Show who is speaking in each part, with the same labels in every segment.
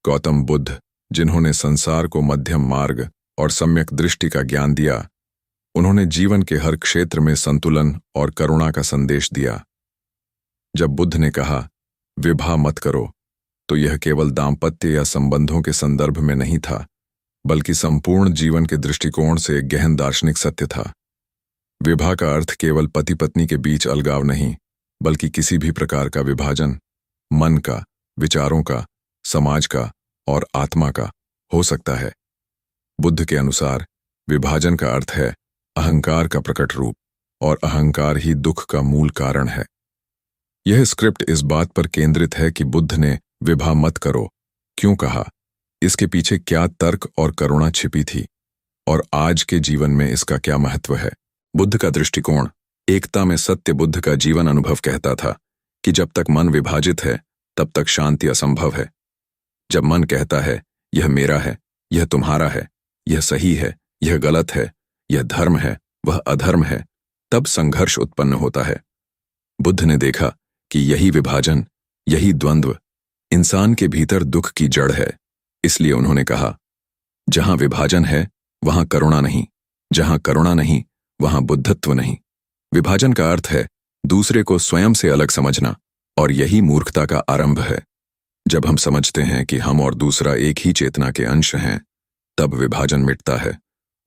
Speaker 1: गौतम बुद्ध, जिन्होंने संसार को मध्यम मार्ग और सम्यक दृष्टि का ज्ञान दिया, उन्होंने जीवन के हर क्षेत्र में संतुलन और करुणा का संदेश दिया। जब बुद्ध ने कहा विवाह मत करो, तो यह केवल दाम्पत्य या संबंधों के संदर्भ में नहीं था, बल्कि संपूर्ण जीवन के दृष्टिकोण से एक गहन दार्शनिक सत्य था। विवाह का अर्थ केवल पति पत्नी के बीच अलगाव नहीं, बल्कि किसी भी प्रकार का विभाजन, मन का, विचारों का, समाज का और आत्मा का हो सकता है। बुद्ध के अनुसार विभाजन का अर्थ है अहंकार का प्रकट रूप, और अहंकार ही दुख का मूल कारण है। यह स्क्रिप्ट इस बात पर केंद्रित है कि बुद्ध ने विवाह मत करो क्यों कहा, इसके पीछे क्या तर्क और करुणा छिपी थी, और आज के जीवन में इसका क्या महत्व है। बुद्ध का दृष्टिकोण एकता में सत्य। बुद्ध का जीवन अनुभव कहता था कि जब तक मन विभाजित है तब तक शांति असंभव है। जब मन कहता है यह मेरा है, यह तुम्हारा है, यह सही है, यह गलत है, यह धर्म है, वह अधर्म है, तब संघर्ष उत्पन्न होता है। बुद्ध ने देखा कि यही विभाजन, यही द्वंद्व इंसान के भीतर दुख की जड़ है। इसलिए उन्होंने कहा, जहां विभाजन है वहां करुणा नहीं, जहां करुणा नहीं वहां बुद्धत्व नहीं। विभाजन का अर्थ है दूसरे को स्वयं से अलग समझना, और यही मूर्खता का आरंभ है। जब हम समझते हैं कि हम और दूसरा एक ही चेतना के अंश हैं, तब विभाजन मिटता है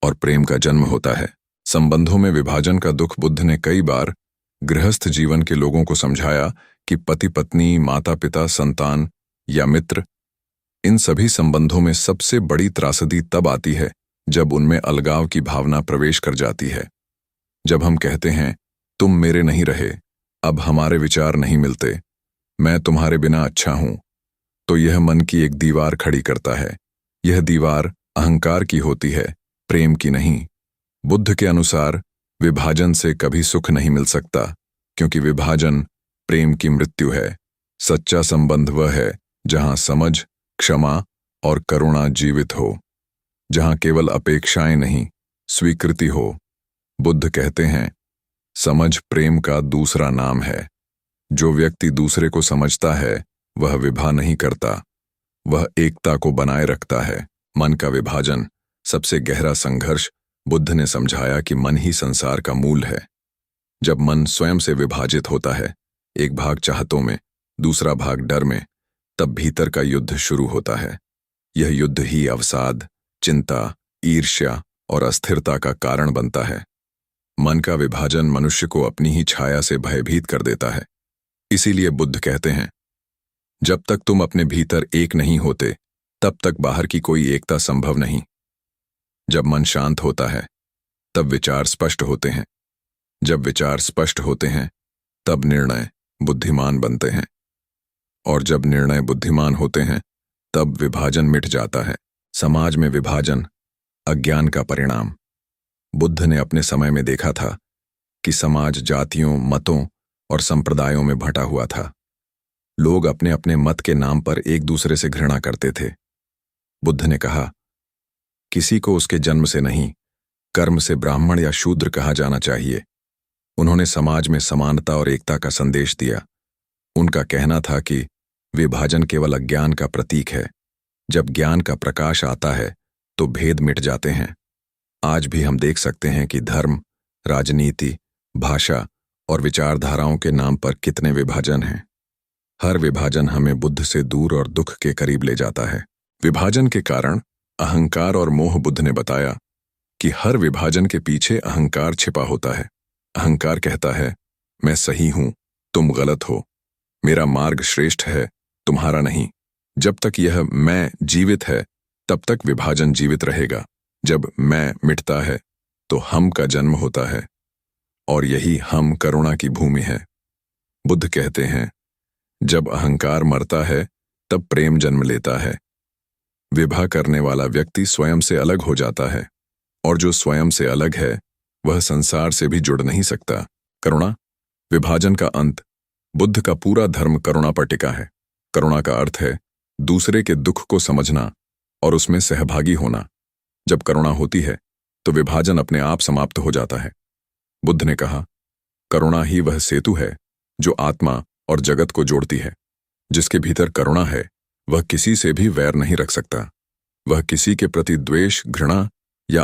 Speaker 1: और प्रेम का जन्म होता है। संबंधों में विभाजन का दुख बुद्ध ने कई बार गृहस्थ जीवन के लोगों को समझाया कि पति पत्नी, माता पिता, संतान या मित्र, इन सभी संबंधों में सबसे बड़ी त्रासदी तब आती है जब उनमें अलगाव की भावना प्रवेश कर जाती है। जब हम कहते हैं तुम मेरे नहीं रहे, अब हमारे विचार नहीं मिलते, मैं तुम्हारे बिना अच्छा हूं, तो यह मन की एक दीवार खड़ी करता है। यह दीवार अहंकार की होती है, प्रेम की नहीं। बुद्ध के अनुसार विभाजन से कभी सुख नहीं मिल सकता, क्योंकि विभाजन प्रेम की मृत्यु है। सच्चा संबंध वह है जहां समझ, क्षमा और करुणा जीवित हो, जहां केवल अपेक्षाएं नहीं, स्वीकृति हो। बुद्ध कहते हैं, समझ प्रेम का दूसरा नाम है। जो व्यक्ति दूसरे को समझता है वह विवाह नहीं करता, वह एकता को बनाए रखता है। मन का विभाजन, सबसे गहरा संघर्ष। बुद्ध ने समझाया कि मन ही संसार का मूल है। जब मन स्वयं से विभाजित होता है, एक भाग चाहतों में, दूसरा भाग डर में, तब भीतर का युद्ध शुरू होता है। यह युद्ध ही अवसाद, चिंता, ईर्ष्या और अस्थिरता का कारण बनता है। मन का विभाजन मनुष्य को अपनी ही छाया से भयभीत कर देता है। इसीलिए बुद्ध कहते हैं, जब तक तुम अपने भीतर एक नहीं होते, तब तक बाहर की कोई एकता संभव नहीं। जब मन शांत होता है, तब विचार स्पष्ट होते हैं। जब विचार स्पष्ट होते हैं, तब निर्णय बुद्धिमान बनते हैं, और जब निर्णय बुद्धिमान होते हैं, तब विभाजन मिट जाता है। समाज में विभाजन अज्ञान का परिणाम। बुद्ध ने अपने समय में देखा था कि समाज जातियों, मतों और संप्रदायों में बंटा हुआ था। लोग अपने अपने मत के नाम पर एक दूसरे से घृणा करते थे। बुद्ध ने कहा, किसी को उसके जन्म से नहीं, कर्म से ब्राह्मण या शूद्र कहा जाना चाहिए। उन्होंने समाज में समानता और एकता का संदेश दिया। उनका कहना था कि विभाजन केवल अज्ञान का प्रतीक है। जब ज्ञान का प्रकाश आता है तो भेद मिट जाते हैं। आज भी हम देख सकते हैं कि धर्म, राजनीति, भाषा और विचारधाराओं के नाम पर कितने विभाजन हैं। हर विभाजन हमें बुद्ध से दूर और दुख के करीब ले जाता है। विभाजन के कारण अहंकार और मोह। बुद्ध ने बताया कि हर विभाजन के पीछे अहंकार छिपा होता है। अहंकार कहता है, मैं सही हूं, तुम गलत हो, मेरा मार्ग श्रेष्ठ है, तुम्हारा नहीं। जब तक यह मैं जीवित है, तब तक विभाजन जीवित रहेगा। जब मैं मिटता है तो हम का जन्म होता है, और यही हम करुणा की भूमि है। बुद्ध कहते हैं, जब अहंकार मरता है तब प्रेम जन्म लेता है। विवाह करने वाला व्यक्ति स्वयं से अलग हो जाता है, और जो स्वयं से अलग है वह संसार से भी जुड़ नहीं सकता। करुणा विभाजन का अंत। बुद्ध का पूरा धर्म करुणा पर टिका है। करुणा का अर्थ है दूसरे के दुख को समझना और उसमें सहभागी होना। जब करुणा होती है तो विभाजन अपने आप समाप्त हो जाता है। बुद्ध ने कहा, करुणा ही वह सेतु है जो आत्मा और जगत को जोड़ती है। जिसके भीतर करुणा है वह किसी से भी वैर नहीं रख सकता। वह किसी के प्रति द्वेष, घृणा या